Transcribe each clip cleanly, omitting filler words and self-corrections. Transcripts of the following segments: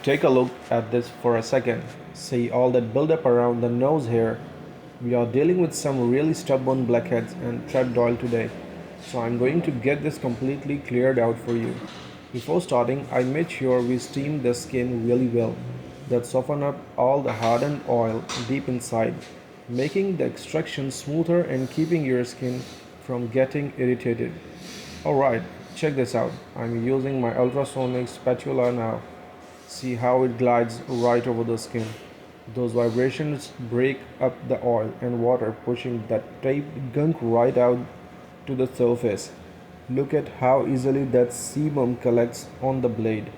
Take a look at this for a second. See all that buildup around the nose here. We are dealing with some really stubborn blackheads and trapped oil today. So I'm going to get this completely cleared out for you. Before starting, I made sure we steamed the skin really well. That softened up all the hardened oil deep inside, making the extraction smoother and keeping your skin from getting irritated. Alright, check this out. I'm using my ultrasonic spatula now. See how it glides right over the skin. Those vibrations break up the oil and water, pushing that taped gunk right out to the surface. Look at how easily that sebum collects on the blade.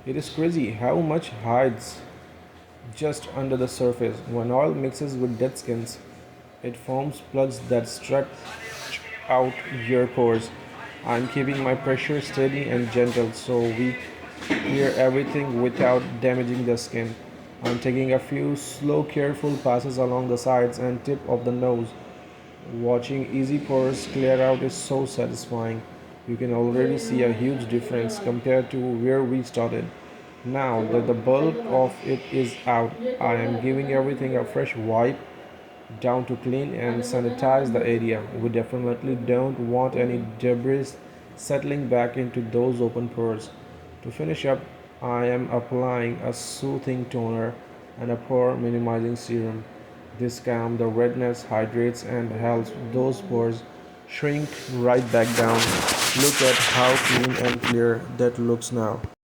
It is crazy how much hides just under the surface. When oil mixes with dead skins, it forms plugs that stretch out your pores. I'm keeping my pressure steady and gentle so we clear everything without damaging the skin. I'm taking a few slow, careful passes along the sides and tip of the nose. Watching easy pores clear out is so satisfying. You can already see a huge difference compared to where we started. Now that the bulk of it is out, I am giving everything a fresh wipe down to clean and sanitize the area. We definitely don't want any debris settling back into those open pores. To finish up, I am applying a soothing toner and a pore minimizing serum. This calms the redness, hydrates, and helps those pores shrink right back down. Look at how clean and clear that looks now.